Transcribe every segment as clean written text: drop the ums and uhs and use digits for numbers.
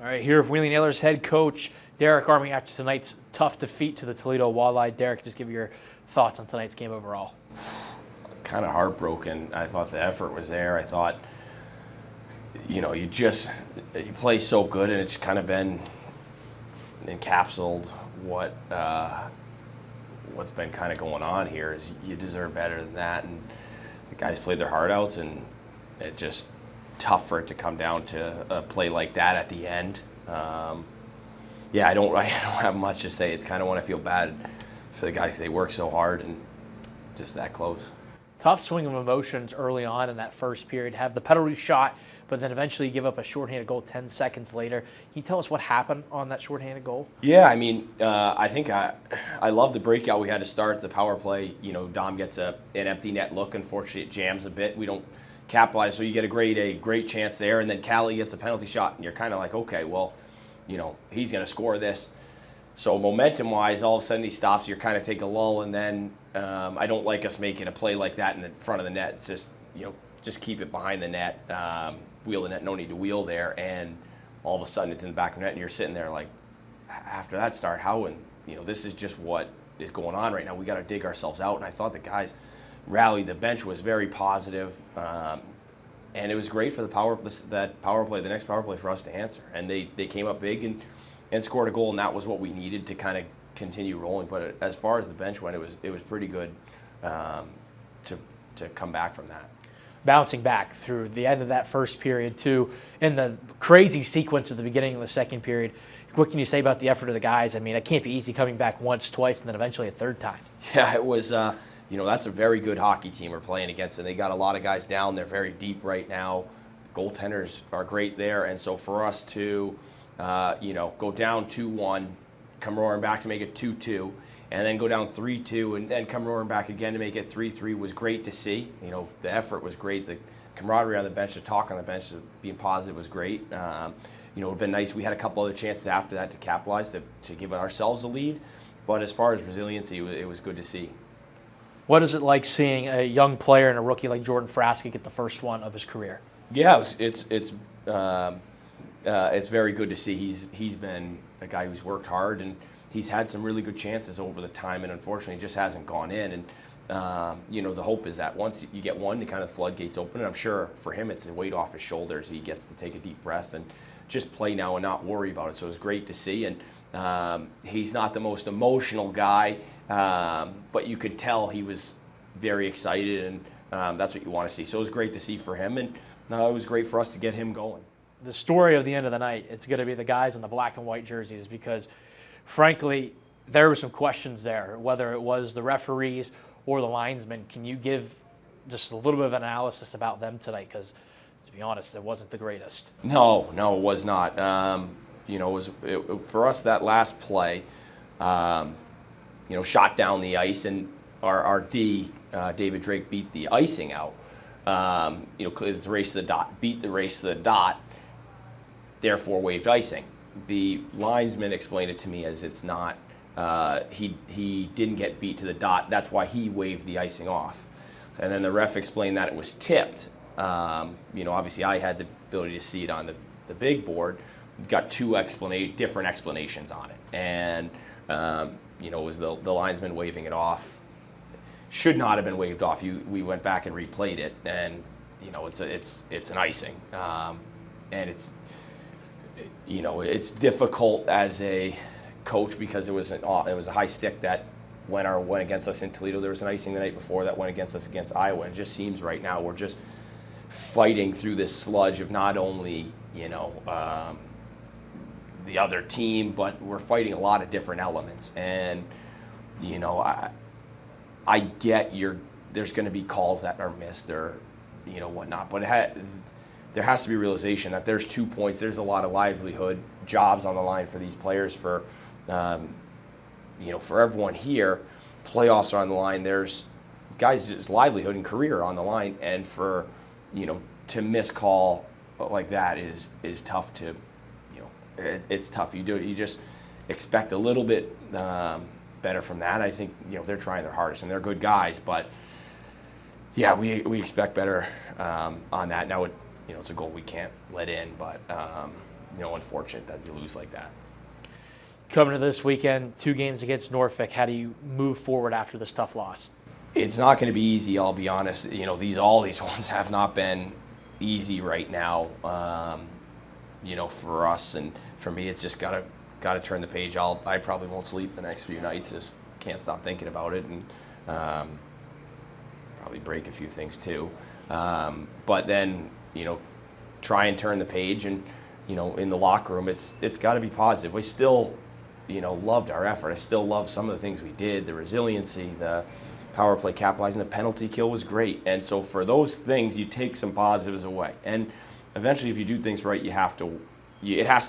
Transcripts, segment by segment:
All right, here with Wheeling Nailers head coach Derek Army after tonight's tough defeat to the Toledo Walleye. Derek, just give your thoughts on tonight's game overall. Kind of heartbroken. I thought the effort was there. I thought, you play so good, and it's kind of been encapsulated what's been kind of going on here is you deserve better than that, and the guys played their heart outs, and it just tough for it to come down to a play like that at the end. I don't have much to say. It's kind of when I feel bad for the guys. They work so hard and just that close. Tough swing of emotions early on in that first period. Have the penalty shot, but then eventually give up a shorthanded goal 10 seconds later. Can you tell us what happened on that shorthanded goal? Yeah, I mean, I think I love the breakout we had to start the power play. Dom gets an empty net look. Unfortunately, it jams a bit. We don't capitalize, so you get a great chance there, and then Callie gets a penalty shot, and you're kind of like, okay, well, he's going to score this. So momentum-wise, all of a sudden he stops, you kind of take a lull, and then I don't like us making a play like that in the front of the net. It's just, just keep it behind the net, wheel the net, no need to wheel there, and all of a sudden it's in the back of the net, and you're sitting there like, after that start, this is just what is going on right now. We got to dig ourselves out, and I thought the guys rallied. The bench was very positive, and it was great for the next power play for us to answer. And they came up big and scored a goal, and that was what we needed to kind of continue rolling. But as far as the bench went, it was pretty good to come back from that. Bouncing back through the end of that first period too, in the crazy sequence at the beginning of the second period. What can you say about the effort of the guys? I mean, it can't be easy coming back once, twice, and then eventually a third time. Yeah, it was. That's a very good hockey team we're playing against, and they got a lot of guys down. They're very deep right now. Goaltenders are great there, and so for us to, go down 2-1, come roaring back to make it 2-2, and then go down 3-2, and then come roaring back again to make it 3-3 was great to see. The effort was great. The camaraderie on the bench, the talk on the bench, being positive was great. It would have been nice. We had a couple other chances after that to capitalize, to give ourselves a lead. But as far as resiliency, it was good to see. What is it like seeing a young player and a rookie like Jordan Frasca get the first one of his career? Yeah, it's very good to see. He's been a guy who's worked hard, and he's had some really good chances over the time, and unfortunately just hasn't gone in. And the hope is that once you get one, the kind of floodgates open, and I'm sure for him it's a weight off his shoulders. He gets to take a deep breath and just play now and not worry about it. So it's great to see, and he's not the most emotional guy. But you could tell he was very excited, and that's what you want to see. So it was great to see for him, and it was great for us to get him going. The story of the end of the night, it's going to be the guys in the black and white jerseys, because frankly, there were some questions there, whether it was the referees or the linesmen. Can you give just a little bit of analysis about them tonight? Because to be honest, it wasn't the greatest. No, it was not. For us, that last play, shot down the ice, and our D, David Drake, beat the icing out. It's the race to the dot, beat the race to the dot, therefore waived icing. The linesman explained it to me as it's not, he didn't get beat to the dot, that's why he waved the icing off. And then the ref explained that it was tipped. Obviously I had the ability to see it on the big board. Got two different explanations on it. And it was the linesman waving it off. Should not have been waved off. We went back and replayed it, and it's an icing, and it's difficult as a coach because it was a high stick that went against us in Toledo. There was an icing the night before that went against us against Iowa, and it just seems right now we're just fighting through this sludge of not only the other team, but we're fighting a lot of different elements. And I get there's going to be calls that are missed or whatnot, but there has to be realization that there's 2 points. There's a lot of livelihood, jobs on the line for these players. For everyone here, playoffs are on the line. There's guys' livelihood and career on the line, and for to miss call like that is tough to. It's tough. You just expect a little bit better from that. I think they're trying their hardest, and they're good guys, but yeah, we expect better on that. Now it's a goal we can't let in, but unfortunate that you lose like that. Coming to this weekend, 2 games against Norfolk. How do you move forward after this tough loss? It's not going to be easy, I'll be honest. All these ones have not been easy right now. For us and for me, it's just got to turn the page. I probably won't sleep the next few nights. Just can't stop thinking about it, and probably break a few things too. But then try and turn the page, and in the locker room, it's got to be positive. We still loved our effort. I still love some of the things we did, the resiliency, the power play capitalizing, the penalty kill was great. And so for those things, you take some positives away. And eventually, if you do things right, it has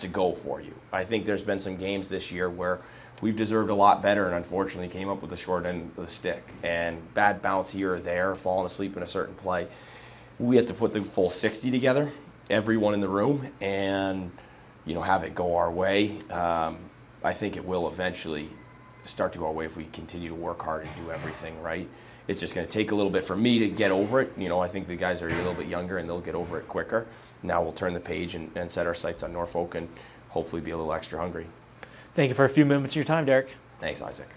to go for you. I think there's been some games this year where we've deserved a lot better and unfortunately came up with the short end of the stick. And bad bounce here or there, falling asleep in a certain play. We have to put the full 60 together, everyone in the room, and have it go our way. I think it will eventually start to go our way if we continue to work hard and do everything right. It's just going to take a little bit for me to get over it. I think the guys are a little bit younger and they'll get over it quicker. Now we'll turn the page and set our sights on Norfolk and hopefully be a little extra hungry. Thank you for a few minutes of your time, Derek. Thanks, Isaac.